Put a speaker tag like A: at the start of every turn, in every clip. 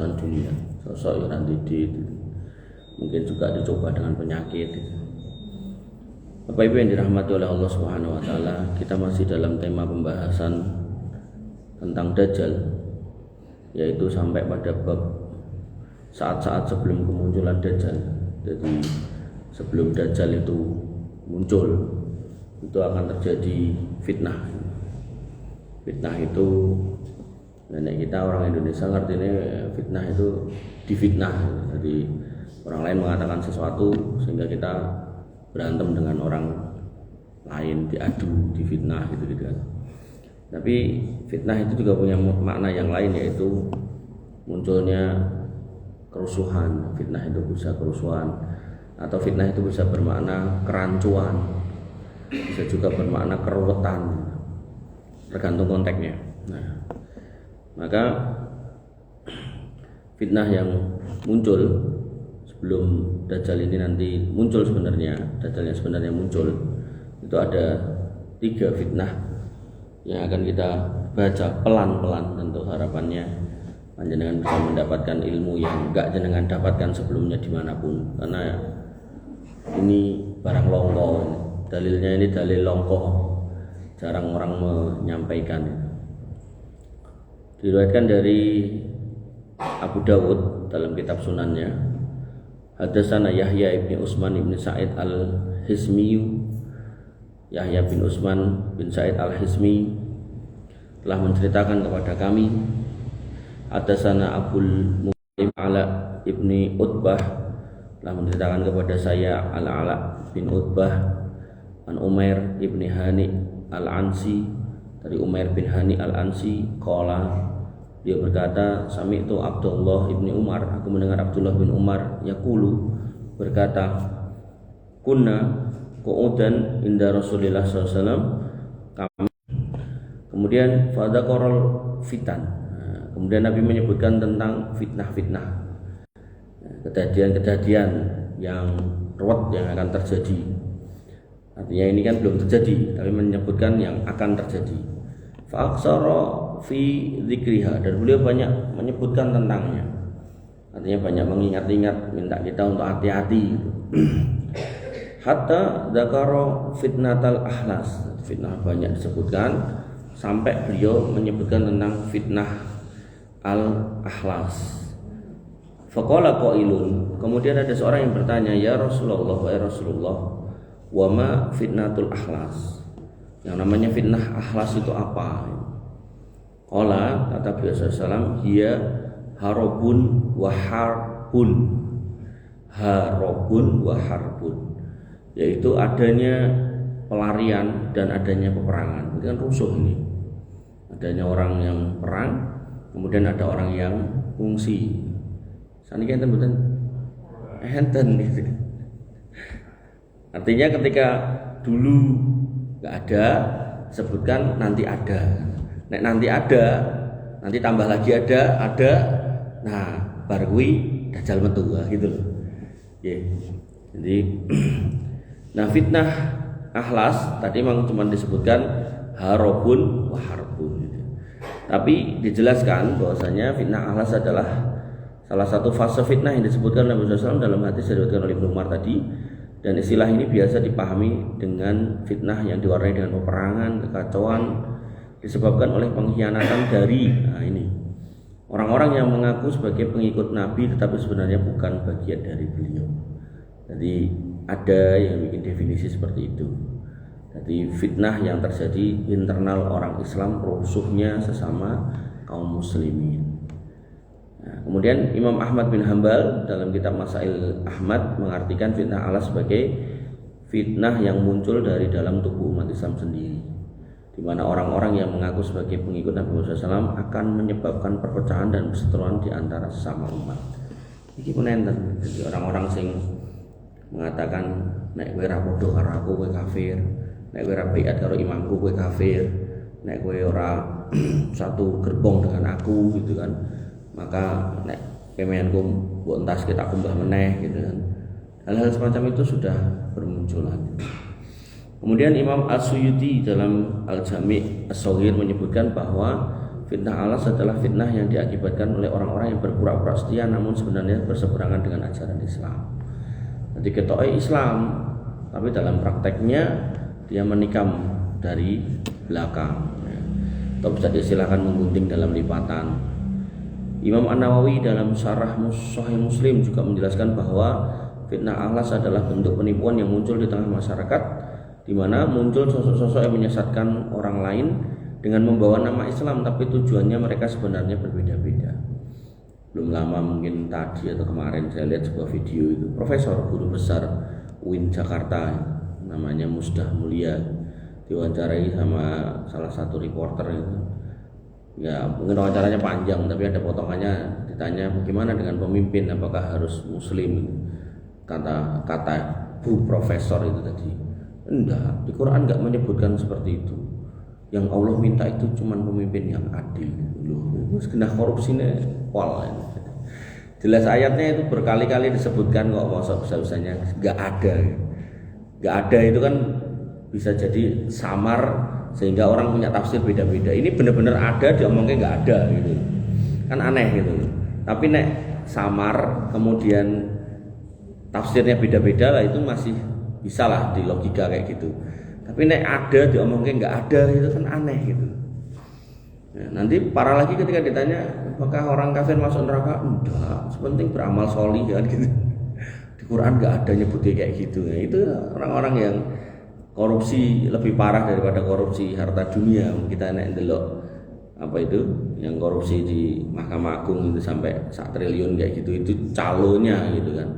A: dunia, sosok yang nanti mungkin juga dicoba dengan penyakit. Bapak Ibu yang dirahmati oleh Allah Subhanahu wa taala, kita masih dalam tema pembahasan tentang Dajjal, yaitu sampai pada bab saat-saat sebelum kemunculan Dajjal. Jadi sebelum Dajjal itu muncul, itu akan terjadi fitnah. Fitnah itu nenek kita orang Indonesia ngerti ini fitnah itu difitnah. Jadi orang lain mengatakan sesuatu sehingga kita berantem dengan orang lain, diadu, difitnah gitu kan. Tapi fitnah itu juga punya makna yang lain, yaitu munculnya kerusuhan. Fitnah itu bisa kerusuhan, atau fitnah itu bisa bermakna kerancuan, bisa juga bermakna keruwetan, tergantung konteksnya. Nah, maka fitnah yang muncul sebelum Dajjal ini nanti muncul, sebenarnya Dajjal yang sebenarnya muncul itu ada 3 fitnah yang akan kita baca pelan-pelan. Tentu harapannya panjenengan bisa mendapatkan ilmu yang enggak jenengan dapatkan sebelumnya dimanapun, karena ini barang longko, dalilnya ini dalil longko, jarang orang menyampaikan. Diriwayatkan dari Abu Dawud dalam kitab Sunannya, hadatsana Yahya ibn Utsman ibn Sa'id al-Hismi. Yahya bin Utsman bin Sa'id al-Hismi telah menceritakan kepada kami, hadatsana Abul Mu'lim Ala ibni Utbah telah menceritakan kepada saya Al-Ala bin Utbah an Umair ibni Hani al-Ansi, dari Umair bin Hani al-Ansi, qala, dia berkata, sami'tu Abdullah ibni Umar, aku mendengar Abdullah bin Umar yaqulu, berkata, kunna qu'udan inda Rasulillah SAW, kami. Kemudian fadzaqarul fitan, kemudian Nabi menyebutkan tentang fitnah-fitnah, kejadian-kejadian yang ruwet yang akan terjadi. Artinya ini kan belum terjadi, tapi menyebutkan yang akan terjadi. Fa'aksara fi dzikriha, dan beliau banyak menyebutkan tentangnya. Artinya banyak mengingat-ingat, minta kita untuk hati-hati. Hatta dzakara fitnatal ahlas, fitnah banyak disebutkan sampai beliau menyebutkan tentang fitnah al-ahlas. Faqala qailun, kemudian ada seorang yang bertanya, ya Rasulullah, wahai Rasulullah, wa ma fitnatul ahlas, yang namanya fitnah ahlas itu apa? Qala, kata beliau sallallahu, dia harobun wa harbun. Harobun wa harbun, yaitu adanya pelarian dan adanya peperangan. Itu kan rusuh ini. Adanya orang yang perang, kemudian ada orang yang fungsi. Saniki enten mboten? Enten gitu. Artinya ketika dulu enggak ada, sebutkan nanti ada. Nek nanti ada, nanti tambah lagi ada. Nah, bar kuwi Dajjal metu gitu loh. Yeah. Jadi nah, fitnah ahlas tadi memang cuma disebutkan harobun wa harbun gitu. Tapi dijelaskan bahwasanya fitnah ahlas adalah salah satu fase fitnah yang disebutkan oleh Nabi SAW dalam hadis yang diriwayatkan oleh Ibnu Umar tadi. Dan istilah ini biasa dipahami dengan fitnah yang diwarnai dengan peperangan, kekacauan, disebabkan oleh pengkhianatan dari ini orang-orang yang mengaku sebagai pengikut Nabi tetapi sebenarnya bukan bagian dari beliau. Jadi ada yang bikin definisi seperti itu. Jadi fitnah yang terjadi internal orang Islam, rusuhnya sesama kaum muslimin. Nah, kemudian Imam Ahmad bin Hambal dalam kitab Masail Ahmad mengartikan fitnah Allah sebagai fitnah yang muncul dari dalam tubuh umat Islam sendiri, di mana orang-orang yang mengaku sebagai pengikut Nabi Muhammad SAW akan menyebabkan perpecahan dan perseteruan di antara sesama umat. Iki pun enten. Jadi orang-orang sing mengatakan nek kowe ora padha karo aku kowe kafir, nek kowe ora baiat karo imamku kowe kafir, nek kowe ora satu gerbong dengan aku gitu kan, maka nek kemenku mbok entas kita kumbah meneh gitu kan. Hal-hal semacam itu sudah bermunculan. Kemudian Imam As-Suyuti dalam Al-Jami' As-Shaghir menyebutkan bahwa fitnah alas adalah fitnah yang diakibatkan oleh orang-orang yang berpura-pura setia namun sebenarnya berseberangan dengan ajaran Islam. Jadi ketoknya Islam, tapi dalam prakteknya dia menikam dari belakang, atau bisa diistilahkan menggunting dalam lipatan. Imam An-Nawawi dalam Syarah Sahih Muslim juga menjelaskan bahwa fitnah alas adalah bentuk penipuan yang muncul di tengah masyarakat, di mana muncul sosok-sosok yang menyesatkan orang lain dengan membawa nama Islam, tapi tujuannya mereka sebenarnya berbeda-beda. Belum lama mungkin tadi atau kemarin saya lihat sebuah video itu, profesor guru besar UIN Jakarta namanya Musdah Mulia diwawancarai sama salah satu reporter itu. Ya mungkin wawancaranya panjang, tapi ada potongannya ditanya bagaimana dengan pemimpin, apakah harus muslim. Kata Bu Profesor itu tadi, enggak, di Quran enggak menyebutkan seperti itu. Yang Allah minta itu cuma pemimpin yang adil. Loh, kena korupsinya pol. Jelas ayatnya itu berkali-kali disebutkan kok, masa bisa-bisanya enggak ada. Enggak ada itu kan bisa jadi samar sehingga orang punya tafsir beda-beda. Ini benar-benar ada, diomongnya enggak ada gitu. Kan aneh gitu. Tapi nek samar kemudian tafsirnya beda-beda lah, itu masih bisa lah di logika kayak gitu. Tapi nek ada diomongnya nggak ada, itu kan aneh gitu. Ya, nanti parah lagi ketika ditanya apakah orang kafir masuk neraka, enggak, sepenting beramal sholih kan gitu. Di Quran nggak ada nyebutnya kayak gitu. Ya, itu orang-orang yang korupsi lebih parah daripada korupsi harta dunia. Kita nek delok apa itu yang korupsi di Mahkamah Agung itu sampai 1 triliun kayak gitu, itu calonnya gitu kan,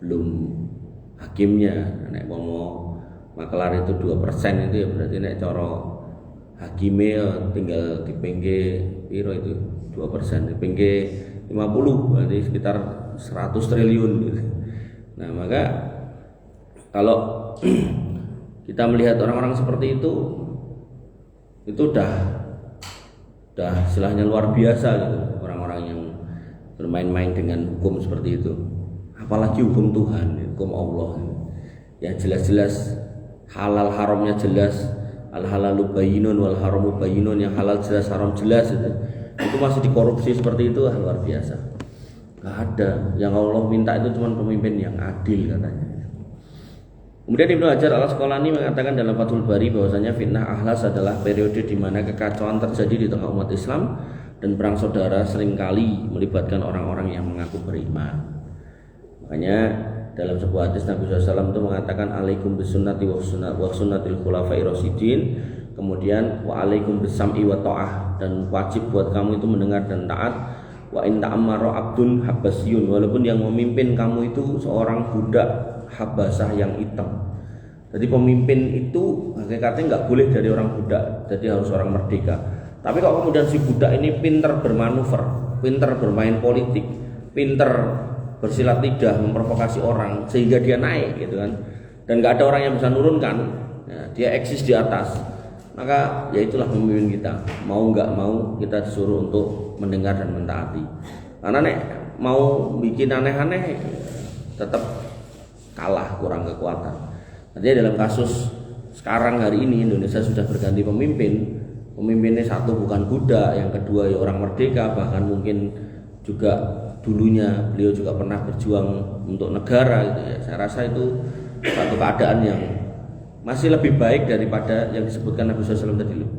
A: belum hakimnya. Nek mau makelar itu 2% itu ya berarti nek cara hakime tinggal dipengge piro itu 2%, dipengge 50 berarti sekitar 100 triliun gitu. Nah maka kalau kita melihat orang-orang seperti itu udah istilahnya luar biasa gitu, orang-orang yang bermain-main dengan hukum seperti itu, apalagi hukum Tuhan, hukum Allah ya jelas-jelas halal haramnya jelas, al halalu bayyinun wal haramu bayyinun, yang halal jelas haram jelas itu masih dikorupsi seperti itu, luar biasa. Gak ada, yang Allah minta itu cuma pemimpin yang adil katanya. Kemudian Ibnu Hajar Al-Asqalani mengatakan dalam Fathul Bari bahwasanya fitnah ahlas adalah periode di mana kekacauan terjadi di tengah umat Islam dan perang saudara seringkali melibatkan orang-orang yang mengaku beriman. Makanya dalam sebuah hadis Nabi SAW itu mengatakan alaikum bisunnati wa sunnatil khulafai rasyidin, kemudian wa alaikum bisam'i wa ta'ah, dan wajib buat kamu itu mendengar dan taat. Wa in ta'ammara abdun habasyun, walaupun yang memimpin kamu itu seorang budak habasah yang hitam. Jadi pemimpin itu hakikatnya nggak boleh dari orang budak, jadi harus orang merdeka. Tapi kalau kemudian si budak ini pinter bermanuver, pinter bermain politik, pinter bersilat lidah memprovokasi orang sehingga dia naik gitu kan, dan nggak ada orang yang bisa nurunkan, ya, dia eksis di atas, maka ya itulah pemimpin kita. Mau nggak mau kita disuruh untuk mendengar dan mentaati, karena nek mau bikin aneh-aneh tetap kalah, kurang kekuatan. Artinya dalam kasus sekarang hari ini Indonesia sudah berganti pemimpin. Pemimpinnya satu bukan budak, yang kedua ya orang merdeka, bahkan mungkin juga dulunya beliau juga pernah berjuang untuk negara gitu ya. Saya rasa itu satu keadaan yang masih lebih baik daripada yang disebutkan Nabi SAW tadi loh.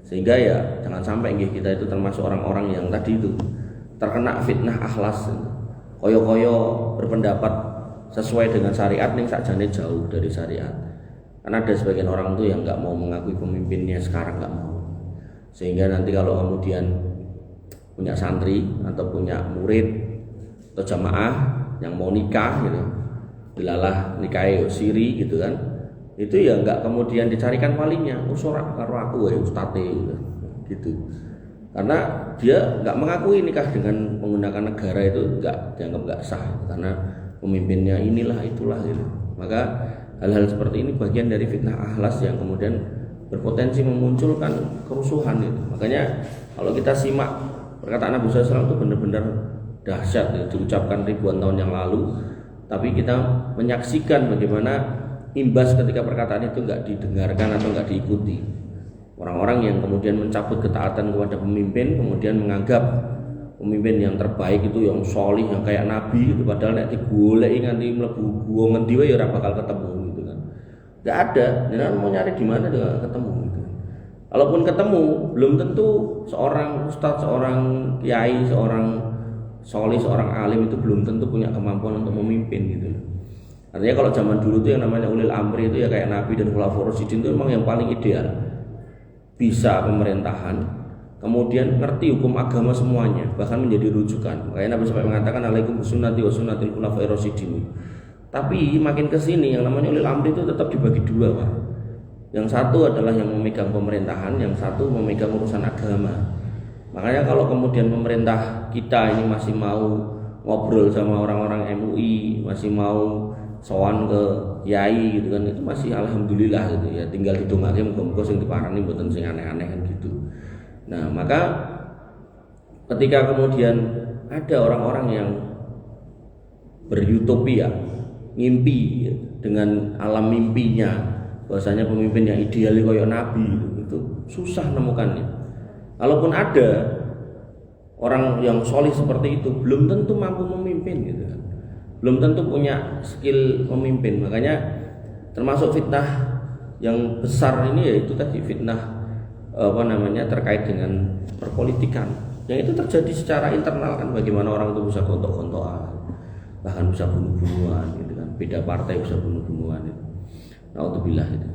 A: Sehingga ya jangan sampai kita itu termasuk orang-orang yang tadi itu terkena fitnah akhlas, koyo-koyo berpendapat sesuai dengan syariat ning sakjane jauh dari syariat. Karena ada sebagian orang tuh yang nggak mau mengakui pemimpinnya sekarang, nggak mau, sehingga nanti kalau kemudian punya santri atau punya murid atau jamaah yang mau nikah gitu, dilalah nikahe siri gitu kan, itu ya nggak kemudian dicarikan walinya, sorak karo aku ya ustate gitu. Karena dia nggak mengakui nikah dengan menggunakan negara itu nggak dianggap nggak sah, karena pemimpinnya inilah itulah gitu. Maka hal-hal seperti ini bagian dari fitnah akhlas yang kemudian berpotensi memunculkan kerusuhan itu. Makanya kalau kita simak perkataan Nabi SAW itu benar-benar dahsyat ya, diucapkan ribuan tahun yang lalu, tapi kita menyaksikan bagaimana imbas ketika perkataan itu nggak didengarkan atau nggak diikuti. Orang-orang yang kemudian mencabut ketaatan kepada pemimpin, kemudian menganggap pemimpin yang terbaik itu yang sholih, yang kayak nabi gitu, padahal nek digoleki nganti mlebu gua ngendi wae ya ora bakal ketemu gitu kan. Enggak ada, jenengan mau nyari di mana juga ketemu gitu. Kalaupun ketemu, belum tentu seorang ustadz, seorang kiai, seorang sholih, seorang alim itu belum tentu punya kemampuan untuk memimpin gitu. Artinya kalau zaman dulu tuh yang namanya ulil amri itu ya kayak nabi dan khulafaur rasyidin itu memang yang paling ideal. Bisa pemerintahan, kemudian ngerti hukum agama semuanya, bahkan menjadi rujukan. Makanya Nabi sampai mengatakan alaikum bisunnati wa sunnatil khulafair rasyidin. Tapi makin ke sini yang namanya ulil amri itu tetap dibagi dua, Pak. Yang satu adalah yang memegang pemerintahan, yang satu memegang urusan agama. Makanya kalau kemudian pemerintah kita ini masih mau ngobrol sama orang-orang MUI, masih mau sowan ke kiai gitu kan, itu masih alhamdulillah gitu ya, tinggal ditungake muga-muga sing diparani mboten sing aneh-aneh kan gitu. Nah, maka ketika kemudian ada orang-orang yang berutopia, ngimpi ya, dengan alam mimpinya bahwasanya pemimpin yang ideal kayak nabi itu susah nemukannya. Kalaupun ada orang yang solih seperti itu, belum tentu mampu memimpin gitu kan. Belum tentu punya skill memimpin. Makanya termasuk fitnah yang besar ini yaitu tadi fitnah terkait dengan perpolitikan. Yang itu terjadi secara internal kan, bagaimana orang itu bisa gontok-gontokan, bahkan bisa bunuh-bunuhan gitu kan. Beda partai bisa bunuh-bunuhan itu. Nauzubillah itu.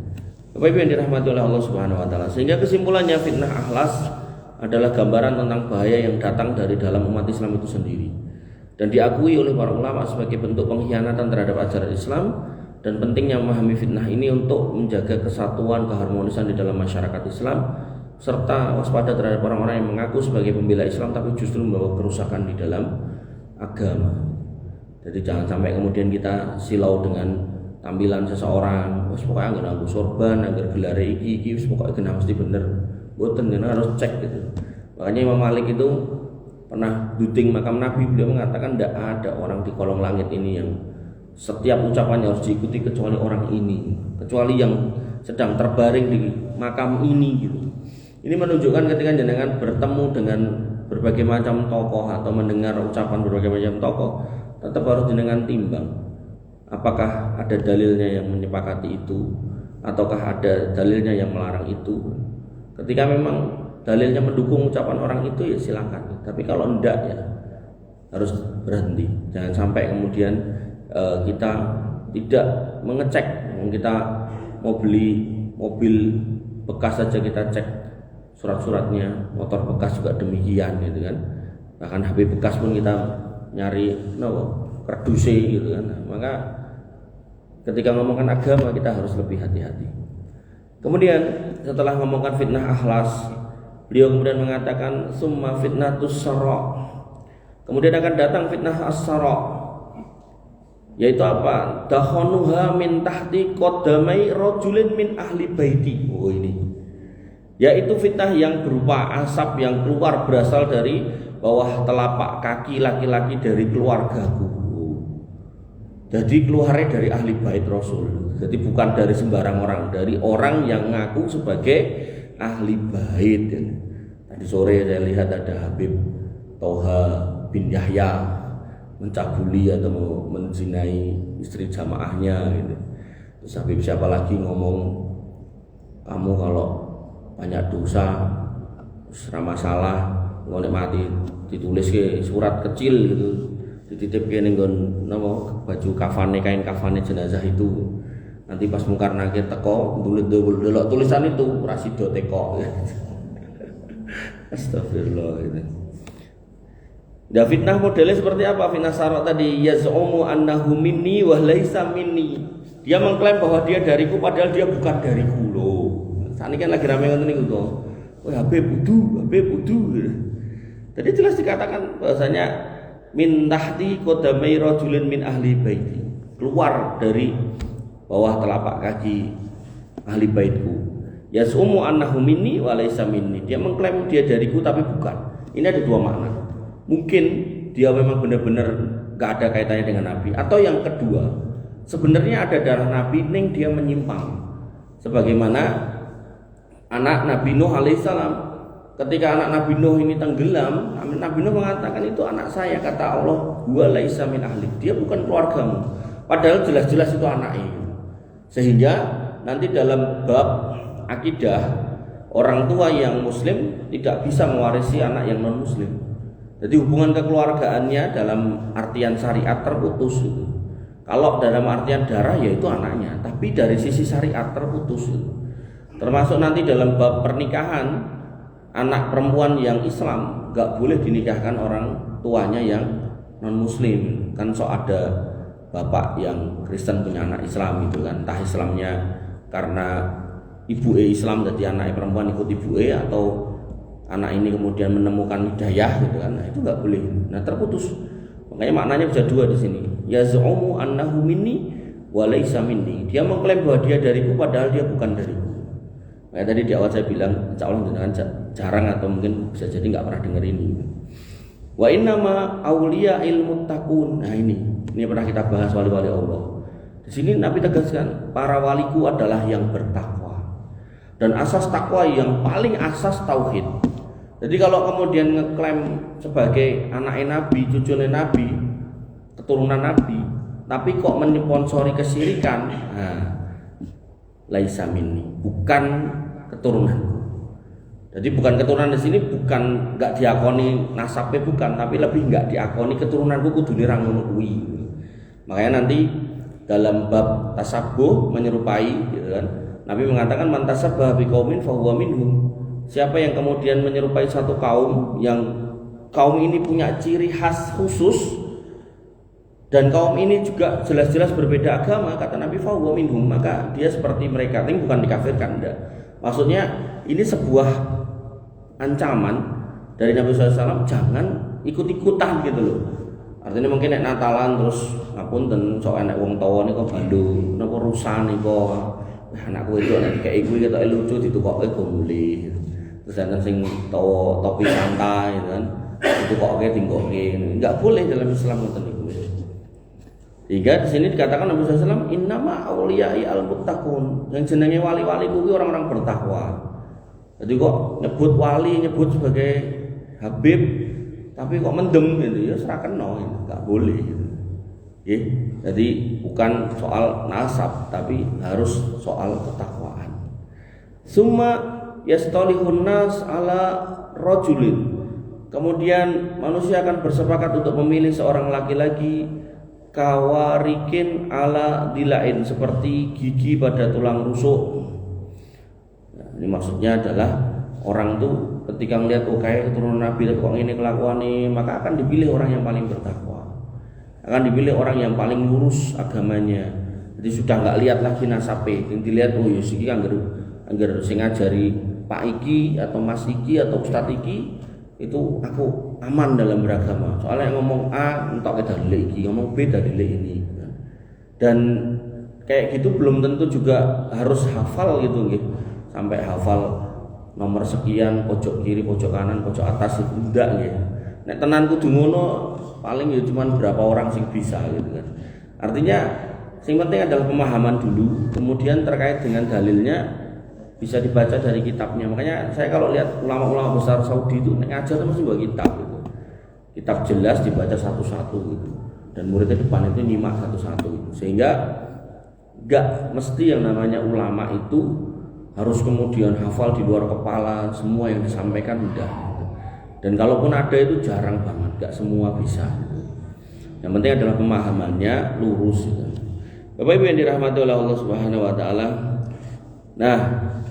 A: Bapak Ibu yang dirahmati oleh Allah Subhanahu wa taala. Sehingga kesimpulannya fitnah akhlas adalah gambaran tentang bahaya yang datang dari dalam umat Islam itu sendiri, dan diakui oleh para ulama sebagai bentuk pengkhianatan terhadap ajaran Islam. Dan pentingnya memahami fitnah ini untuk menjaga kesatuan, keharmonisan di dalam masyarakat Islam, serta waspada terhadap orang-orang yang mengaku sebagai pembela Islam tapi justru membawa kerusakan di dalam agama. Jadi jangan sampai kemudian kita silau dengan tampilan seseorang, pokoknya nggak nganggo sorban, agar gelar iki, pokoknya kena mesti bener. Boten, harus cek gitu. Makanya Imam Malik itu pernah duding makam Nabi, beliau mengatakan tidak ada orang di kolong langit ini yang setiap ucapannya harus diikuti kecuali orang ini, kecuali yang sedang terbaring di makam ini gitu. Ini menunjukkan ketika jenengan bertemu dengan berbagai macam tokoh atau mendengar ucapan berbagai macam tokoh, tetap harus jenengan timbang apakah ada dalilnya yang menyepakati itu ataukah ada dalilnya yang melarang itu. Ketika memang dalilnya mendukung ucapan orang itu ya silakan, tapi kalau enggak ya harus berhenti. Jangan sampai kemudian kita tidak mengecek. Kita mau beli mobil bekas saja kita cek surat-suratnya, motor bekas juga demikian gitu kan. Bahkan HP bekas pun kita nyari kerduse gitu kan. Maka ketika ngomongkan agama kita harus lebih hati-hati. Kemudian setelah ngomongkan fitnah akhlas, beliau kemudian mengatakan summa fitnatus sara. Kemudian akan datang fitnah as-sara, yaitu apa? Dakhanuha min tahti qadamai rajulin min ahli baiti. Oh ini. Yaitu fitnah yang berupa asap yang keluar berasal dari bawah telapak kaki laki-laki dari keluargaku. Jadi keluarnya dari ahli bait Rasul. Jadi bukan dari sembarang orang, dari orang yang ngaku sebagai ahli bait. Tadi sore saya lihat ada Habib Toha bin Yahya mencabuli atau menzinai istri jamaahnya gitu. Terus Habib siapa lagi ngomong, kamu kalau banyak dosa ora masalah, ngono mati ditulis ke surat kecil gitu, dititipke ning nggon baju kafane, kain kafane jenazah itu. Nanti pas mungkar nakir teko delok tulisan itu ora sida teko. Astagfirullah gitu. Dan fitnah modelnya seperti apa? Fitnah sarok tadi, yaz'umu annahu minni wa laisa minni. Dia mengklaim bahwa dia dariku padahal dia bukan dariku loh. Saat ini kan lagi rame ngoten niku to. Oh, Habib wudu. Jadi jelas dikatakan bahwasanya min tahti qadamai rajulin min ahli baiti. Keluar dari bawah telapak kaki ahli baitku. Yaz'umu annahu minni wa laisa minni. Dia mengklaim dia dariku tapi bukan. Ini ada dua makna. Mungkin dia memang benar-benar gak ada kaitannya dengan Nabi. Atau yang kedua, sebenarnya ada darah Nabi, ning dia menyimpang. Sebagaimana anak Nabi Nuh alaihissalam. Ketika anak Nabi Nuh ini tenggelam, Nabi Nuh mengatakan itu anak saya, kata Allah, huwa laisa min ahlik, dia bukan keluargamu. Padahal jelas-jelas itu anaknya. Sehingga nanti dalam bab akidah, orang tua yang muslim tidak bisa mewarisi anak yang non muslim. Jadi hubungan kekeluargaannya dalam artian syariat terputus itu. Kalau dalam artian darah ya itu anaknya, tapi dari sisi syariat terputus itu. Termasuk nanti dalam bab pernikahan, anak perempuan yang Islam gak boleh dinikahkan orang tuanya yang non muslim. Kan ada bapak yang Kristen punya anak Islam itu kan, entah Islamnya karena ibu Islam jadi anak perempuan ikut ibu atau anak ini kemudian menemukan hidayah gitu kan, nah itu nggak boleh. Nah terputus. Makanya maknanya bisa dua di sini. Yaz'umu annahu minni wa laisa minni. Dia mengklaim bahwa dia dariku padahal dia bukan dariku. Kayak tadi di awal saya bilang, insya Allah dengan jarang atau mungkin bisa jadi nggak pernah dengar ini. Wa innama auliya ilmu takun. Nah ini pernah kita bahas wali-wali Allah. Di sini Nabi tegaskan para waliku adalah yang bertakwa. Dan asas takwa yang paling asas tauhid. Jadi kalau kemudian ngeklaim sebagai anaknya Nabi, cucunya Nabi, keturunan Nabi, tapi kok menyponsori kesyirikan, nah, laisa minni, bukan keturunanku. Jadi bukan keturunan di sini bukan nggak diakoni nasabnya bukan, tapi lebih nggak diakoni keturunanku kudu ngono kuwi. Makanya nanti dalam bab tasabuh menyerupai, gitu kan? Nabi mengatakan man tasabbaha biqaumin fahuwa minhum. Siapa yang kemudian menyerupai satu kaum yang kaum ini punya ciri khas khusus dan kaum ini juga jelas-jelas berbeda agama, kata Nabi fahuwa minhum, maka dia seperti mereka. Ini bukan dikafirkan, enggak. Maksudnya ini sebuah ancaman dari Nabi SAW, jangan ikut-ikutan gitu loh. Artinya mungkin nek Natalan terus ngapunten sok enek wong tawa niku Bandung, napa rusan niku anakku itu nek kayak kuwi ketok lucu ditukokke gomule. Terus ana sing tawa topi santai gitu kan, ditukokke tinggokke. Enggak boleh dalam Islam ngoten niku. Sehingga di sini dikatakan Nabi SAW innama auliyai al-muttaqun. Yang jenenge wali-wali kuwi orang-orang bertakwa. Jadi kok nyebut wali, nyebut sebagai Habib, tapi kok mendem gitu ya serakeno gitu. Enggak boleh gitu. Jadi bukan soal nasab tapi harus soal ketakwaan. Summa yastalihun nas ala rajulin. Kemudian manusia akan bersepakat untuk memilih seorang laki-laki kawarikin ala dilain, seperti gigi pada tulang rusuk. Nah, ini maksudnya adalah orang tuh ketika melihat kayak keturunan Nabi kok ini kelakuan nih, maka akan dipilih orang yang paling bertakwa, akan dipilih orang yang paling lurus agamanya. Jadi sudah nggak lihat lagi nasabe, yang dilihat ya siki angger sing ngajari Pak Iki atau Mas Iki atau Ustadz Iki itu aku aman dalam beragama. Soalnya yang ngomong A entok dalil iki, ngomong B dalil ini. Dan kayak gitu belum tentu juga harus hafal gitu nggih. Sampai hafal nomor sekian, pojok kiri, pojok kanan, pojok atas itu enggak nggih. Nek tenan kudu ngono paling ya cuman berapa orang sing bisa gitu kan. Artinya sing penting adalah pemahaman dulu, kemudian terkait dengan dalilnya bisa dibaca dari kitabnya. Makanya saya kalau lihat ulama-ulama besar Saudi itu ngajar itu mesti bawa kitab gitu. Kitab jelas dibaca satu-satu gitu. Dan muridnya depan itu nyimak satu-satu gitu. Sehingga enggak mesti yang namanya ulama itu harus kemudian hafal di luar kepala semua yang disampaikan, udah. Dan kalaupun ada itu jarang banget, enggak semua bisa gitu. Yang penting adalah pemahamannya lurus gitu. Bapak Ibu yang dirahmati oleh Allah Subhanahu wa taala. Nah,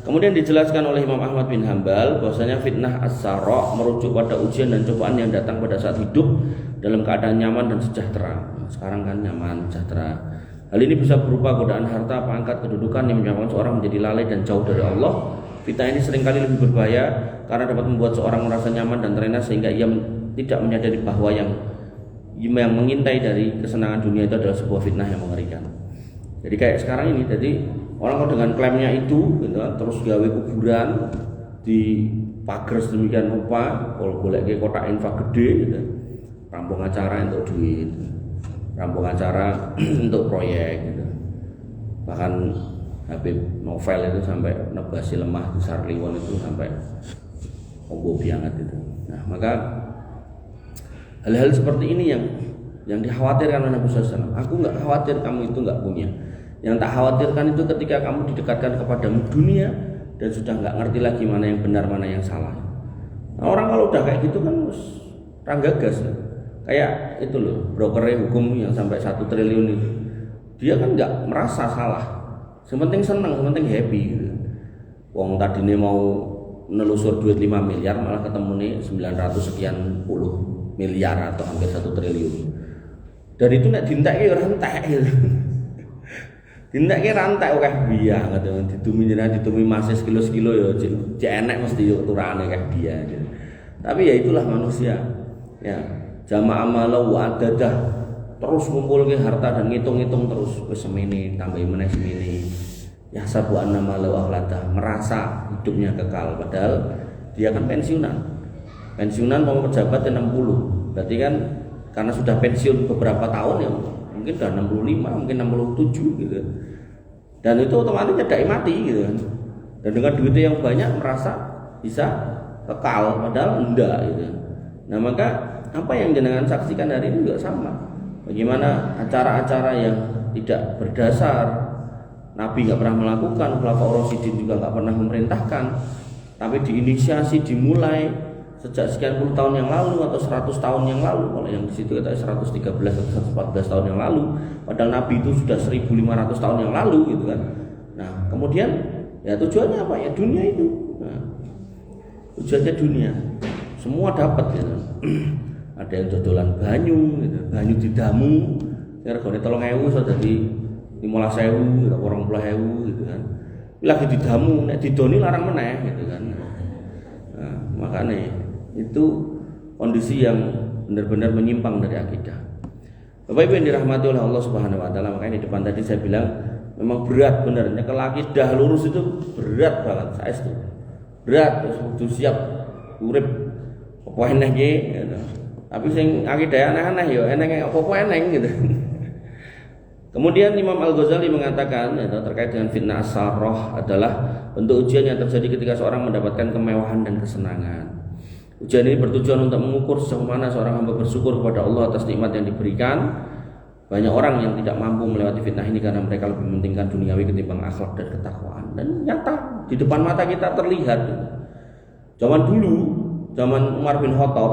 A: kemudian dijelaskan oleh Imam Ahmad bin Hambal bahwasanya fitnah as-sara merujuk pada ujian dan cobaan yang datang pada saat hidup dalam keadaan nyaman dan sejahtera. Nah, sekarang kan nyaman, sejahtera. Hal ini bisa berupa godaan harta, pangkat, kedudukan yang menyebabkan seorang menjadi lalai dan jauh dari Allah. Fitnah ini seringkali lebih berbahaya karena dapat membuat seorang merasa nyaman dan terlena sehingga ia tidak menyadari bahwa yang mengintai dari kesenangan dunia itu adalah sebuah fitnah yang mengerikan. Jadi kayak sekarang ini, jadi orang kalau dengan klaimnya itu gitu, terus gawe kuburan di pagar sedemikian rupa, kalau golek kotak infak gede gitu, rampung acara untuk duit, rampung acara untuk proyek gitu. Bahkan Habib Novel itu sampai nebasi lemah di Sarliwon itu sampai obo banget itu. Nah, maka hal-hal seperti ini yang dikhawatirkan oleh Nabi SAW. Aku nggak khawatir kamu itu nggak punya. Yang tak khawatirkan itu ketika kamu didekatkan kepadamu dunia dan sudah nggak ngerti lagi mana yang benar mana yang salah. Nah, orang kalau udah kayak gitu kan ranggagas. Kayak itu loh, brokernya hukum yang sampai 1 triliun itu. Dia kan nggak merasa salah. Yang penting senang, yang penting happy gitu. Wong tadinya mau nelusur duit 5 miliar malah ketemu nih 900 sekian puluh miliar atau hampir 1 triliun. Dan itu nek dintekke ora entek gitu. Dintekke rantek akeh biya gitu. Ditumi masih sekilo-sekilo ya cek enek mesti yo turane akeh biya gitu. Tapi ya itulah manusia. Ya, jama'a malau adadah terus ngumpulke harta dan ngitung-ngitung terus wis semene tambahi meneh semene. Ya sabu anna malau akhlata, merasa hidupnya kekal padahal dia kan pensiunan. Pensiunan mau pejabat 60. Berarti kan karena sudah pensiun beberapa tahun ya mungkin sudah 65, mungkin 67 gitu. Dan itu otomatis nyedaki mati gitu kan. Dan dengan duitnya yang banyak merasa bisa kekal padahal enggak gitu. Nah, maka apa yang jenengan saksikan hari ini juga sama. Bagaimana acara-acara yang tidak berdasar, Nabi nggak pernah melakukan, Khulafaur Rasyidin juga nggak pernah memerintahkan, tapi diinisiasi, dimulai sejak sekian puluh tahun yang lalu atau 100 tahun yang lalu. Kalau yang di situ kata 113 atau 114 tahun yang lalu, padahal Nabi itu sudah 1500 tahun yang lalu gitu kan. Nah, kemudian ya tujuannya apa ya? Dunia itu. Nah, tujuannya dunia. Semua dapat gitu. Ada yang dodolan banyu gitu. Banyu didamu regane 3.000 iso dadi 15.000 gitu, 20.000 gitu kan. Lagi didamu nek didoni larang meneh gitu kan. Nah, makanya itu kondisi yang benar-benar menyimpang dari akidah. Bapak Ibu yang dirahmati oleh Allah Subhanahu wa taala, makanya di depan tadi saya bilang memang berat benar. Nyekel akidah lurus itu berat banget, saya itu. Berat, kudu siap urip apa eneh iki gitu. Tapi sing akidah aneh-aneh ya eneng apa eneng gitu. Kemudian Imam Al-Ghazali mengatakan terkait dengan fitnah as-sarrah adalah bentuk ujian yang terjadi ketika seorang mendapatkan kemewahan dan kesenangan. Ujian ini bertujuan untuk mengukur sejauh mana seorang hamba bersyukur kepada Allah atas nikmat yang diberikan. Banyak orang yang tidak mampu melewati fitnah ini karena mereka lebih mementingkan duniawi ketimbang akhlak dan ketakwaan. Dan nyata di depan mata kita terlihat. Zaman dulu, zaman Umar bin Khattab,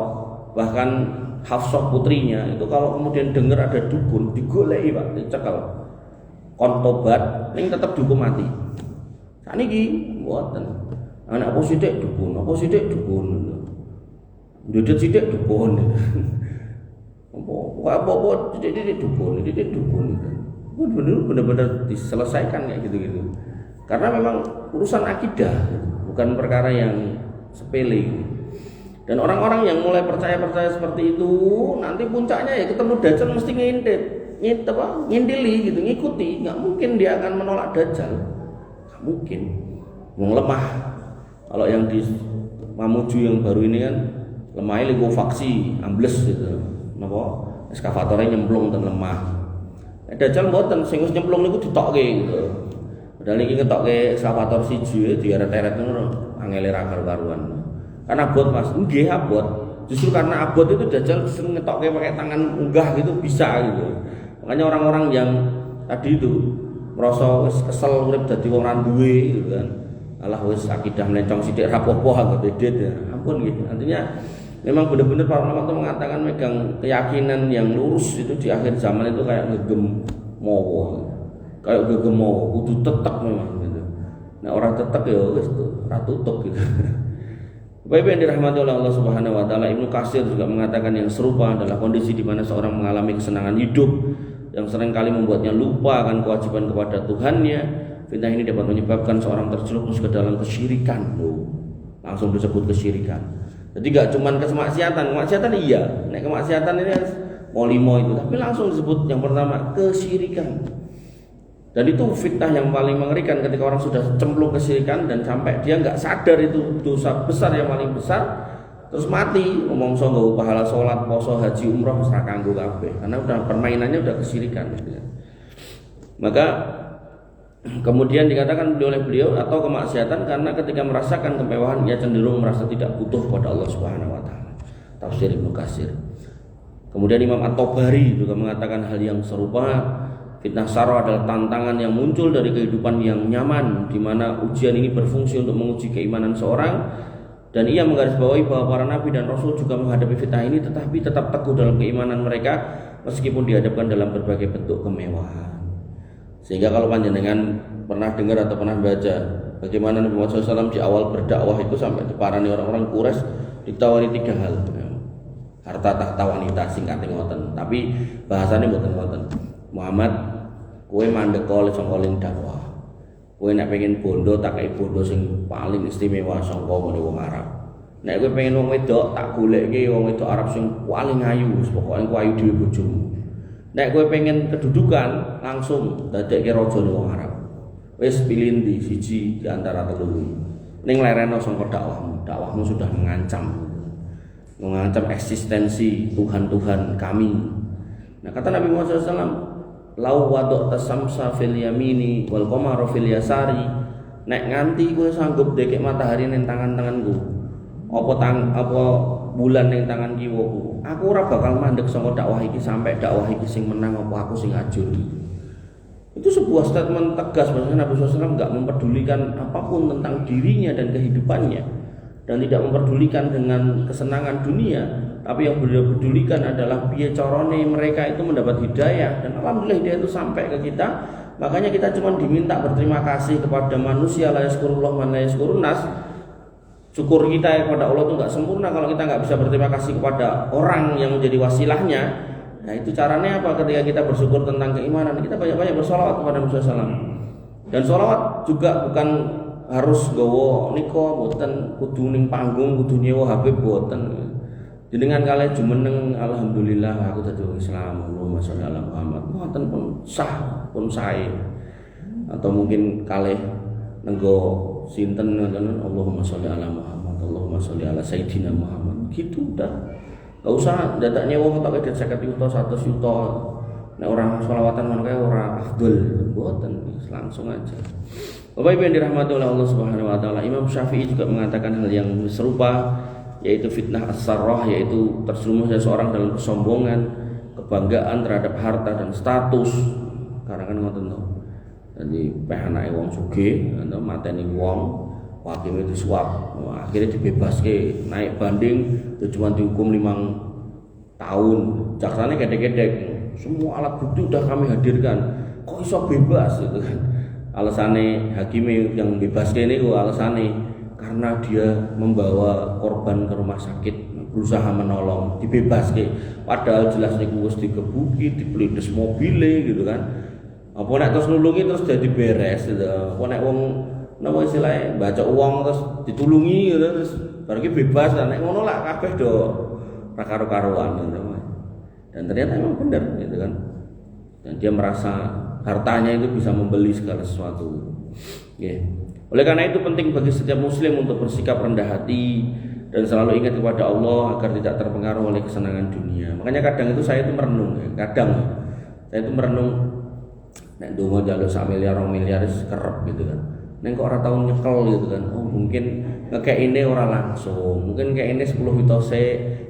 A: bahkan Hafsah putrinya itu kalau kemudian dengar ada dukun digoleki Pak, dicekal. Kon tobat ning tetep dihukum mati. Saniki mboten. Anak apa sithik dukun, apa sithik dukun. Ndedet sithik dukun. Apa sithik dukun. Benar-benar diselesaikan kayak gitu-gitu. Karena memang urusan akidah bukan perkara yang sepele. Dan orang-orang yang mulai percaya seperti itu nanti puncaknya ya ketemu Dajjal mesti ngintili gitu, ngikuti. Nggak mungkin dia akan menolak Dajjal, nggak mungkin. Wong lemah. Kalau yang di Mamuju yang baru ini kan lemahnya likuifaksi, ambles gitu. Napa? Eskavatornya nyemplung dan lemah. Dajjal mboten sing wis nyemplung niku ditokke gitu. Padahal iki ngetokke eskavator siji diaret-eret ngono angele ra karu-karuan. Karena abot Mas, nggih abot. Justru karena abot itu Dajjal sering ngetokke pakai tangan unggah gitu bisa gitu. Makanya orang-orang yang tadi itu merasa wis kesel urip dadi wong ra duwe gitu kan. Alah wis akidah melencong sithik ra apa-apa anggap dedet ya. Ampun gitu. Artinya memang benar-benar para ulama itu mengatakan megang keyakinan yang lurus itu di akhir zaman itu kayak ngegem mawa. Kayak ngegem mawa kudu tetek memang gitu. Nah, orang tetek ya wis ra tutup gitu. Bapak yang dirahmati oleh Allah Subhanahu wa taala, Ibnu Katsir juga mengatakan yang serupa adalah kondisi di mana seorang mengalami kesenangan hidup yang seringkali membuatnya lupa akan kewajiban kepada Tuhannya. Fitnah ini dapat menyebabkan seorang terjerumus ke dalam kesyirikan. Langsung disebut kesyirikan. Jadi enggak cuma kemaksiatan iya. Nek kemaksiatan ini mau limo itu, tapi langsung disebut yang pertama kesyirikan. Dan itu fitnah yang paling mengerikan ketika orang sudah cemplung kesyirikan dan sampai dia nggak sadar itu dosa besar yang paling besar, terus mati ngomong nggak pahala sholat, poso, haji, umroh, serah kanggo kabeh karena udah permainannya udah kesyirikan gitu ya. Maka Kemudian dikatakan oleh beliau atau kemaksiatan karena ketika merasakan kemewahan ia cenderung merasa tidak butuh pada Allah Subhanahu wa taala. Tafsir Ibnu Katsir. Kemudian Imam At-Tabari juga mengatakan hal yang serupa. Fitnah sarah adalah tantangan yang muncul dari kehidupan yang nyaman, di mana ujian ini berfungsi untuk menguji keimanan seorang, dan ia menggarisbawahi bahwa para nabi dan rasul juga menghadapi fitnah ini tetapi tetap teguh dalam keimanan mereka meskipun dihadapkan dalam berbagai bentuk kemewahan. Sehingga kalau panjenengan pernah dengar atau pernah baca bagaimana Nabi Muhammad SAW di awal berdakwah itu sampai diparani orang-orang Quraisy ditawari 3 hal. Harta tahta wanita singkatnya ngoten, tapi bahasanya mboten ngoten. Muhammad, kowe mandek kok sangka dakwah. Kowe nek pengen bondo tak kei bondo sing paling istimewa sangka ngene wong Arab. Nek kowe pengen wong wedok tak goleke wong wedok Arab sing paling ayu, pokoke kowe ayu dhewe bojomu. Nek kowe pengen kedudukan langsung dadekke rajane wong Arab. Wis pilih di siji di antara telu. Ning lereno sangka dakwahmu. Dakwahmu sudah mengancam eksistensi Tuhan-Tuhan kami. Nah, kata Nabi Muhammad SAW, lau wadok tasamsa fil yamini wal qamara fil yasari, nek nganti kowe sanggup dekek matahari ning tangan-tanganku, apa bulan ning tangan kiwaku, aku ora bakal mandek saka dakwah iki sampai dakwah iki sing menang apa aku sing ajur. Itu sebuah statement tegas bahwa Nabi SAW enggak mempedulikan apapun tentang dirinya dan kehidupannya, dan tidak mempedulikan dengan kesenangan dunia, tapi yang beliau pedulikan adalah piye carane mereka itu mendapat hidayah, dan alhamdulillah hidayah itu sampai ke kita. Makanya kita cuma diminta berterima kasih kepada manusia, la yazkurullah man la yazkurun nas. Syukur kita kepada Allah itu enggak sempurna kalau kita enggak bisa berterima kasih kepada orang yang menjadi wasilahnya. Nah, itu caranya apa? Ketika kita bersyukur tentang keimanan, kita banyak-banyak bersolawat kepada Nabi SAW. Dan solawat juga bukan harus gawa niko, boten kudu ning panggung, kudu nyewa Habib, boten. Jenengan kalih jumeneng alhamdulillah aku dadi wong Islam, Allahumma sholli ala Muhammad. Boten pun sah, pun sae. Atau mungkin kalih nenggo sinten ngoten Allahumma sholli ala Muhammad, Allahumma sholli ala Sayyidina Muhammad. Gitu dah. Gak usah dadak nyewa ketok ke 50 juta, 100 juta. Nek orang sholawatan ngono kae ora afdol, boten, langsung aja. Bapak Ibu yang dirahmati oleh Allah Subhanahu wa taala, Imam Syafi'i juga mengatakan hal yang serupa, yaitu fitnah as-sarrah, yaitu terjerumusnya seorang dalam kesombongan, kebanggaan terhadap harta dan status. Karena kan ngoten to. Jadi peh anake wong sugih, atau mateni wong, hakim itu suap, akhirnya dibebaske, naik banding cuma dihukum 5 tahun. Jaksane gedek-gedek, semua alat bukti udah kami hadirkan, kok iso bebas gitu kan. Alasannya hakim yang bebaske ini alasannya karena dia membawa korban ke rumah sakit, berusaha menolong, dibebaske. Padahal jelas niku wis digebuki, dipelides mobile gitu kan. Apa nek terus nulungi terus jadi beres gitu. Apa nek wong napa istilahnya baca uang terus ditulungi gitu, terus baru bebas, nek ngono lah kabeh do ra karo-karoan gitu. Dan ternyata memang benar gitu kan. Dan dia merasa hartanya itu bisa membeli segala sesuatu. Yeah. Oleh karena itu penting bagi setiap muslim untuk bersikap rendah hati dan selalu ingat kepada Allah agar tidak terpengaruh oleh kesenangan dunia. Makanya kadang itu saya itu merenung, kadang saya itu merenung, nek donga njaluk 1 miliar 2 miliar kerep gitu kan. Nek kok ora tau nyekel gitu kan. Oh, mungkin ngekekine ora langsung. Mungkin kekine 10 juta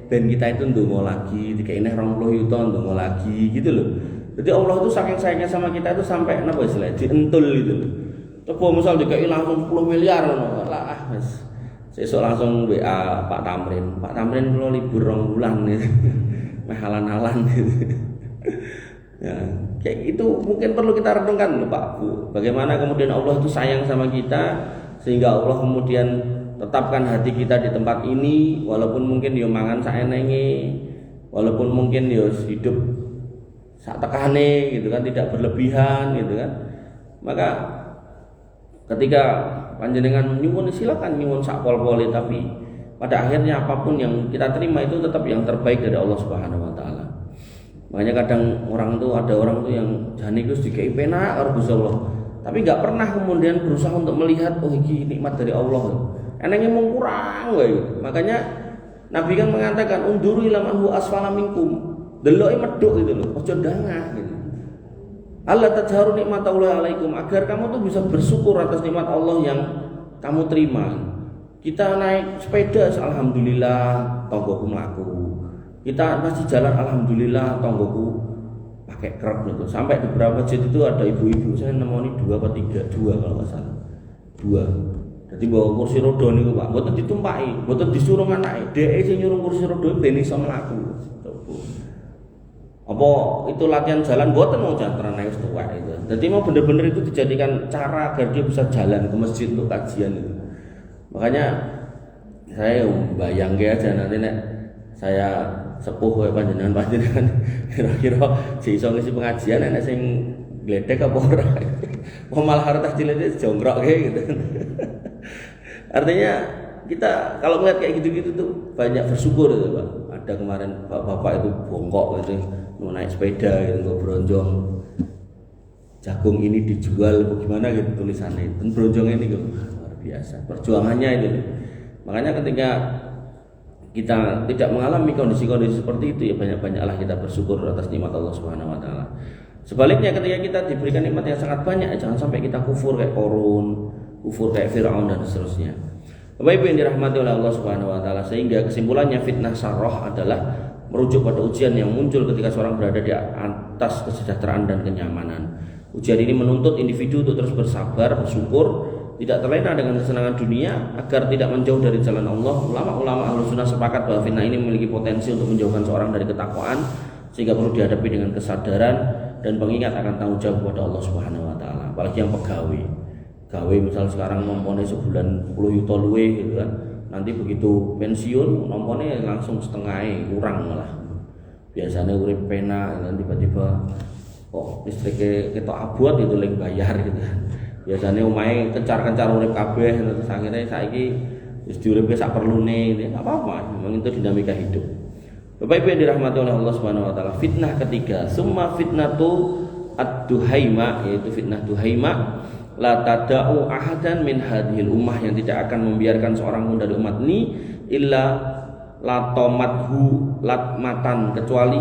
A: ben kita itu ndonga lagi, dikekine 20 juta ndonga lagi gitu loh. Jadi Allah itu saking sayangnya sama kita itu sampai napa istilahnya dientul gitu loh. Coba misal dikei langsung 10 miliar ngono. Lah wis. Sesuk langsung WA Pak Tamrin. Pak Tamrin kula libur 2 bulan gitu. Meh halan-halan gitu. Ya, kayak itu mungkin perlu kita renungkan loh Pak Bu. Bagaimana kemudian Allah itu sayang sama kita sehingga Allah kemudian tetapkan hati kita di tempat ini, walaupun mungkin yo mangan saenenge, walaupun mungkin yo hidup sak tekane gitu kan, tidak berlebihan gitu kan. Maka ketika panjenengan nyuwun silakan nyuwun sak pol-pole, tapi pada akhirnya apapun yang kita terima itu tetap yang terbaik dari Allah Subhanahu wa taala. Makanya kadang ada orang tuh yang jane Gus dikai penak karo Gusti Allah, tapi enggak pernah kemudian berusaha untuk melihat oh iki nikmat dari Allah. Enenge mung kurang wae. Makanya Nabi kan mengatakan unduru ila man huwa asfala minkum. Deloke medhuk gitu loh, aja dangah gitu. Allah tajharu nikmatallahi alaikum, agar kamu tuh bisa bersyukur atas nikmat Allah yang kamu terima. Kita naik sepeda, alhamdulillah tonggoku mlaku. Kita masih jalan, alhamdulillah tonggoku pakai krep gitu. Sampai di beberapa masjid itu ada ibu-ibu, saya nemoni 2 atau 3, 2 kalau nggak salah. 2. Jadi bawa kursi roda niku Pak, mboten ditumpaki, mboten disuruh anake. Dhek sing nyuruh kursi roda ben iso mlaku. Apa itu latihan jalan mboten mau jangan naik tuwek itu. Jadi mau bener-bener itu dijadikan cara agar dia bisa jalan ke masjid untuk kajian itu. Makanya saya bayang aja nanti nek saya sepuh kayak panjenengan kira-kira iso ngisi pengajian nek sing gledek apa ora. Mau malah harta cilik jongkrok kayak gitu. Artinya kita kalau melihat kayak gitu-gitu tuh banyak bersyukur gitu Pak. Ada kemarin bapak itu bongkok gitu mau naik sepeda gitu nggak beronjong, jagung ini dijual bagaimana gitu tulisannya, dan beronjong ini gitu luar biasa perjuangannya itu. Makanya ketika kita tidak mengalami kondisi-kondisi seperti itu ya banyak-banyaklah kita bersyukur atas nikmat Allah Subhanahu wa taala. Sebaliknya ketika kita diberikan nikmat yang sangat banyak, jangan sampai kita kufur kayak Qarun, kufur kayak Firaun dan seterusnya. Bapak Ibu yang dirahmati oleh Allah Subhanahu wa taala, sehingga kesimpulannya fitnah sarrah adalah merujuk pada ujian yang muncul ketika seorang berada di atas kesejahteraan dan kenyamanan. Ujian ini menuntut individu untuk terus bersabar, bersyukur, tidak terlena dengan kesenangan dunia agar tidak menjauh dari jalan Allah. Ulama-ulama Ahlus Sunnah sepakat bahwa fitnah ini memiliki potensi untuk menjauhkan seorang dari ketakwaan, sehingga perlu dihadapi dengan kesadaran dan pengingat akan tanggung jawab kepada Allah Subhanahu wa taala. Apalagi yang pegawai. Gawe misal sekarang nompornya sebulan 10 juta luwe gitu kan. Nanti begitu pensiun nompornya langsung setengahnya kurang malah. Biasanya urip pena dan tiba-tiba kok listriknya kita abot itu lagi bayar gitu kan. Biasanya omahe kencar-kencar urip kabeh terus akhirnya saiki wis diuripe sak perlune gitu. Enggak apa-apa, memang itu dinamika hidup. Bapak Ibu yang dirahmati oleh Allah Subhanahu wa taala, fitnah ketiga, summa fitnatu ad-duhaima, yaitu fitnah duhaima. La tada'u ahadan min hadhil ummah, yang tidak akan membiarkan seorang pun dari umat ini illa latomathu latmatan, kecuali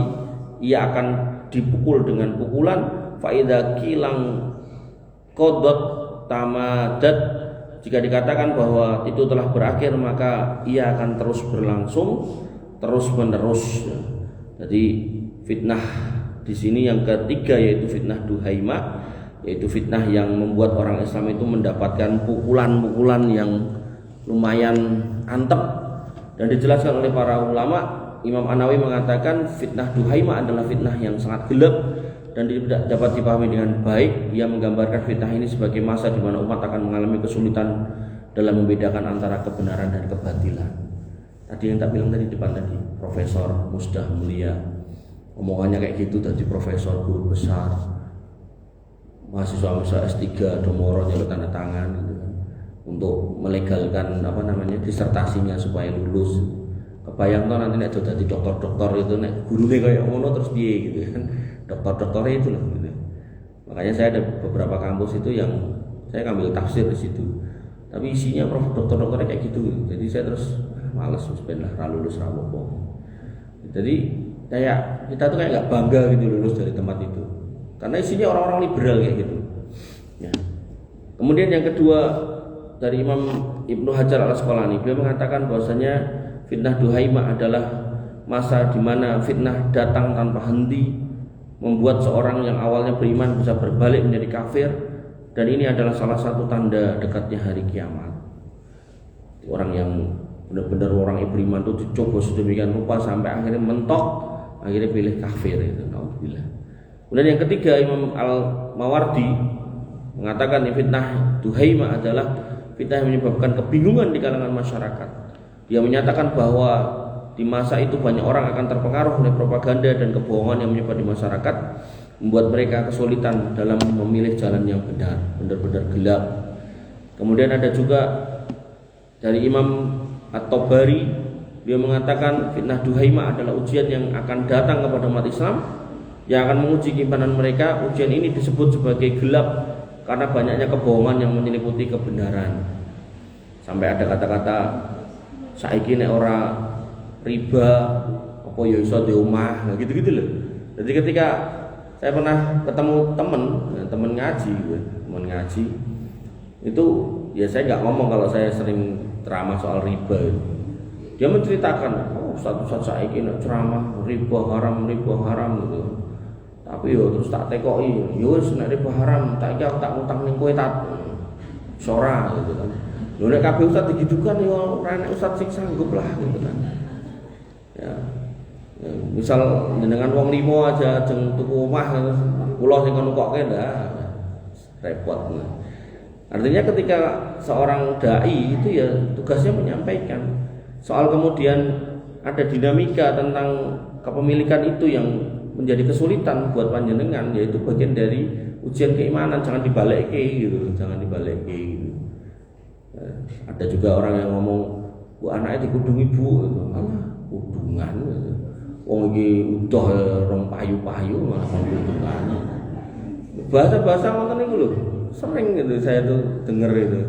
A: ia akan dipukul dengan pukulan. Fa idza kilang qaddat tamadat, jika dikatakan bahwa itu telah berakhir maka ia akan terus berlangsung terus menerus. Jadi fitnah di sini yang ketiga yaitu fitnah duhaima, yaitu fitnah yang membuat orang Islam itu mendapatkan pukulan-pukulan yang lumayan antep. Dan dijelaskan oleh para ulama, Imam An-Nawawi mengatakan fitnah duhaima adalah fitnah yang sangat gelap dan tidak dapat dipahami dengan baik. Ia menggambarkan fitnah ini sebagai masa di mana umat akan mengalami kesulitan dalam membedakan antara kebenaran dan kebatilan. Tadi yang tak bilang tadi depan tadi, Profesor Musdah Mulia omongannya kayak gitu, tadi profesor guru besar, mahasiswa S3 domoro nyeluk tanda tangan gitu kan, untuk melegalkan disertasinya supaya lulus. Kebayang toh nanti nek jadi dokter-dokter itu nek gurune kayak ngono terus piye gitu kan. Dokter-dokternya itu loh gitu. Makanya saya ada beberapa kampus itu yang saya ambil tafsir di situ. Tapi isinya dokter-dokternya kayak gitu. Jadi saya terus males sebenarnya ra lulus ra apa. Jadi kayak kita tuh kayak enggak bangga gitu lulus dari tempat itu. Karena isinya orang-orang liberal kayak gitu. Ya. Kemudian yang kedua dari Imam Ibnu Hajar Al-Asqalani, beliau mengatakan bahwasanya fitnah duhaima adalah masa di mana fitnah datang tanpa henti, membuat seorang yang awalnya beriman bisa berbalik menjadi kafir, dan ini adalah salah satu tanda dekatnya hari kiamat. Orang yang benar-benar orang yang beriman itu dicoba sedemikian rupa sampai akhirnya mentok, akhirnya pilih kafir itu. Alhamdulillah. Kemudian yang ketiga, Imam Al-Mawardi mengatakan fitnah duhaima adalah fitnah yang menyebabkan kebingungan di kalangan masyarakat. Dia menyatakan bahwa di masa itu banyak orang akan terpengaruh oleh propaganda dan kebohongan yang menyebar di masyarakat, membuat mereka kesulitan dalam memilih jalan yang benar, benar-benar gelap. Kemudian ada juga dari Imam At-Tabari, dia mengatakan fitnah duhaima adalah ujian yang akan datang kepada umat Islam, yang akan menguji keimanan mereka. Ujian ini disebut sebagai gelap karena banyaknya kebohongan yang menyelimuti kebenaran. Sampai ada kata-kata saiki nek ora riba apa ya iso di omah, gitu-gitu loh. Jadi ketika saya pernah ketemu temen ngaji, temen ngaji itu ya saya nggak ngomong kalau saya sering ceramah soal riba. Dia menceritakan, Ustaz saya ini ceramah riba haram gitu. Tapi yo terus tak tekoki, yo wis nek riba haram, tak iki aku tak ngutang ning kowe tak sora gitu kan. Lho nek kabeh ustaz digitukan yo ora nek ustaz sing sanggup lah gitu kan. Ya. Misal jenengan wong 5 aja jeng tuku omah kula sing nukokke ndak repot. Artinya ketika seorang dai itu ya tugasnya menyampaikan. Soal kemudian ada dinamika tentang kepemilikan itu yang menjadi kesulitan buat panjenengan, yaitu bagian dari ujian keimanan, jangan dibalik gitu. Ada juga orang yang ngomong, "Bu anaknya dikudung ibu," gitu. Malah kudungan gitu. Wong iki udah rong payu-payu malah kudungan. Bahasa-bahasa ngoten niku lho, sering gitu saya tuh denger itu.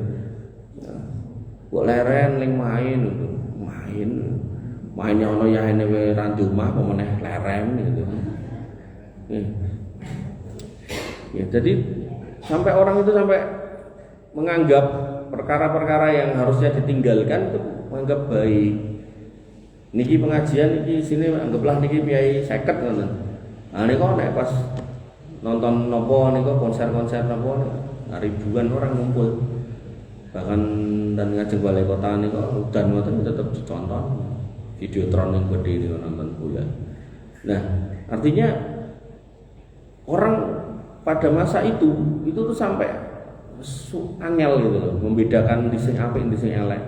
A: Kok leren ning main gitu. Mainnya ono yaene we ra omah apa meneh lerem gitu. Ya, jadi sampai orang itu sampai menganggap perkara-perkara yang harusnya ditinggalkan itu menganggap baik. Niki pengajian niki sini anggaplah niki piyai 50 ngoten. Nah niku nek pas nonton nopo niku konser-konser nopo ribuan orang ngumpul. Bahkan dan ngajeng balai kota niku udan ngoten tetap ditonton. Videotron yang gede niku nonton bulan. Nah, artinya orang pada masa itu tuh sampai angel gitu loh, membedakan di sing apik di sing elek.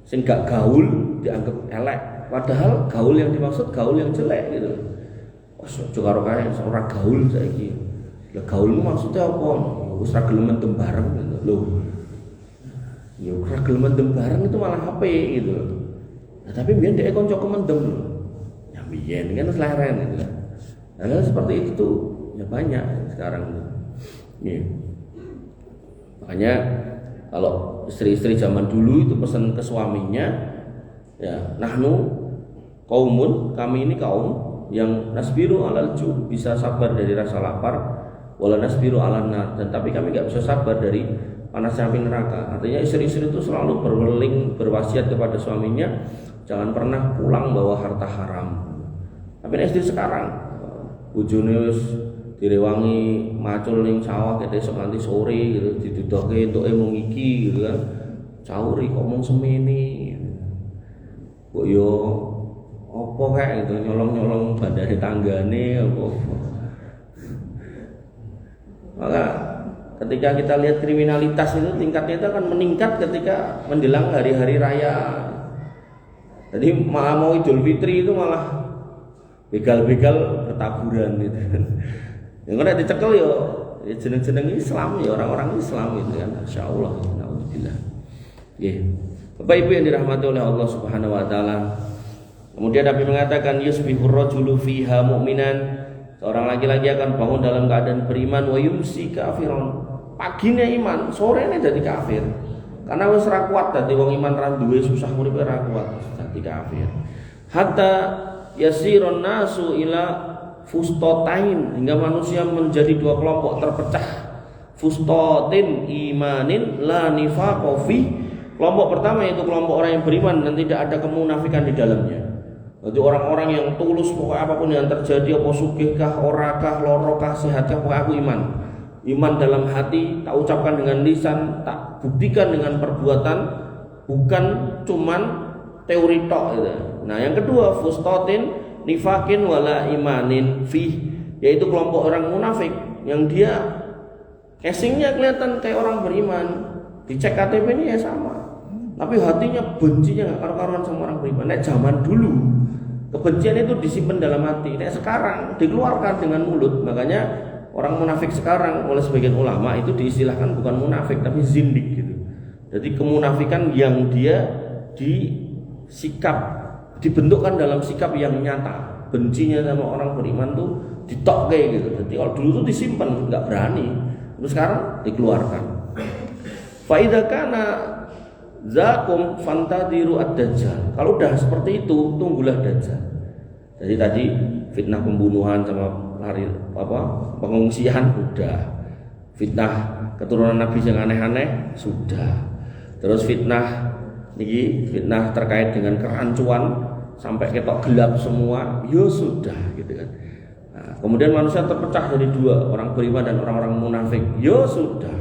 A: Sing gak gaul dianggap elek, padahal gaul yang dimaksud gaul yang jelek gitu. Juga karo kae ora gaul saiki. Lah gaulmu maksudnya apa? Wis ra gelem mendem bareng gitu. Loh. Ya ora gelem mendem bareng itu malah apik gitu. Nah, tapi biar dia konco kemendem loh. Ya biyen kan leren gitu kan. Nah, seperti itu tuh ya banyak sekarang tuh. Iya. Makanya kalau istri-istri zaman dulu itu pesan ke suaminya, ya nahnu kaumun, kami ini kaum yang nasbiru alal ju, bisa sabar dari rasa lapar, wala nasbiru alan nar, dan tapi kami nggak bisa sabar dari panasnya api neraka. Artinya istri-istri itu selalu berwasiat kepada suaminya, jangan pernah pulang bawa harta haram. Tapi istri sekarang bojone wis direwangi macul ning sawah kete esuk nganti sore gitu, didudoke entuke mung iki gitu kan. Cauri kok mung semene. Kok yo apa kayak gitu nyolong-nyolong bandare tanggane apa. Maka ketika kita lihat kriminalitas itu tingkatnya itu akan meningkat ketika menjelang hari-hari raya. Jadi mau Idul Fitri itu malah begal-begal bertaburan gitu kan. Yang kena dicekel ya jeneng-jeneng Islam ya orang-orang Islam gitu kan. Insyaallah naudzubillah. Nggih. Bapak Ibu yang dirahmati oleh Allah Subhanahu wa taala. Kemudian Nabi mengatakan yusbihur rajulu fiha mu'minan. Seorang laki-laki akan bangun dalam keadaan beriman wa yumsi kafiron. Paginya iman, sorenya jadi kafir. Karena wis ra kuat dadi wong iman ra duwe susah uripe ra kuat dadi kafir. Hatta yasiron nasu ila fustotain, hingga manusia menjadi dua kelompok terpecah. Fustotin imanin la nifaqo fi. Kelompok pertama yaitu kelompok orang yang beriman dan tidak ada kemunafikan di dalamnya. Jadi orang-orang yang tulus pokoknya apapun yang terjadi, apa sugihkah, orakah, lorokah, sehatkah, pokoknya aku iman. Iman dalam hati, tak ucapkan dengan lisan, tak buktikan dengan perbuatan, bukan cuman teori tok gitu. Nah, yang kedua fustotin nifakin wala imanin fi, yaitu kelompok orang munafik yang dia casingnya kelihatan kayak orang beriman, dicek KTP ini ya sama, tapi hatinya bencinya nggak karu-karuan sama orang beriman. Nek zaman dulu kebencian itu disimpan dalam hati, nek sekarang dikeluarkan dengan mulut. Makanya orang munafik sekarang oleh sebagian ulama itu diistilahkan bukan munafik tapi zindik gitu. Jadi kemunafikan yang dia dibentukkan dalam sikap yang nyata, bencinya sama orang beriman tuh ditokke gitu. Jadi kalau dulu tuh disimpan, nggak berani, terus sekarang dikeluarkan. Fa idza kana zakum fantadiru ad-dajjal. Kalau udah seperti itu, tunggulah dajjal. Jadi tadi fitnah pembunuhan sama pengungsian sudah, fitnah keturunan Nabi yang aneh-aneh sudah, terus fitnah terkait dengan kerancuan sampai ketok gelap semua, ya sudah gitu kan. Nah, kemudian manusia terpecah jadi dua, orang beriman dan orang-orang munafik, ya sudah.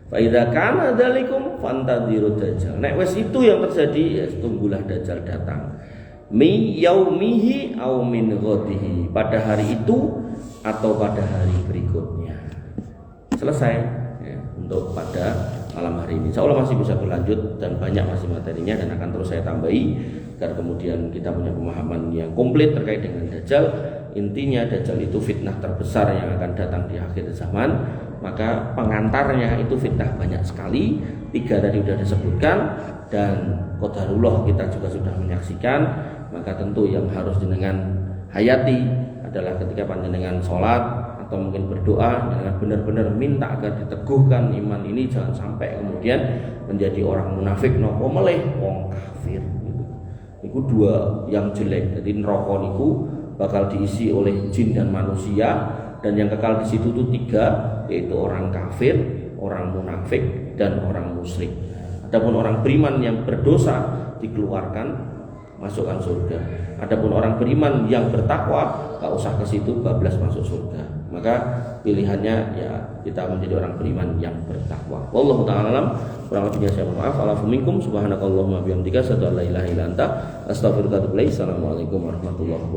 A: Fa idza kana dzalikum fantadhiru dajjal. Nek wis itu yang terjadi, ya tunggulah dajjal datang. Mi yaumihi au min ghadihi, pada hari itu atau pada hari berikutnya. Selesai ya, untuk pada malam hari ini. Insya Allah masih bisa berlanjut dan banyak masih materinya dan akan terus saya tambahi agar kemudian kita punya pemahaman yang komplit terkait dengan Dajjal. Intinya Dajjal itu fitnah terbesar yang akan datang di akhir zaman. Maka pengantarnya itu fitnah banyak sekali. 3 tadi sudah disebutkan dan qadarullah kita juga sudah menyaksikan. Maka tentu yang harus jenengan hayati adalah ketika panjenengan sholat atau mungkin berdoa dengan benar-benar minta agar diteguhkan iman ini, jangan sampai kemudian menjadi orang munafik nopo meleh wong kafir gitu. Itu 2 yang jelek. Jadi neraka niku bakal diisi oleh jin dan manusia, dan yang kekal di situ tuh 3, yaitu orang kafir, orang munafik, dan orang musyrik. Adapun orang beriman yang berdosa dikeluarkan, masukkan surga. Adapun orang beriman yang bertakwa, gak usah ke situ, bablas masuk surga. Maka pilihannya ya kita menjadi orang beriman yang bertakwa. Wallahu ta'ala alam. Kurang lebihnya saya mohon maaf. Alafu minkum subhanakallahumma bihamdika asyhadu an la ilaha illa anta astaghfiruka wa atubu ilaik. Assalamualaikum warahmatullahi wabarakatuh.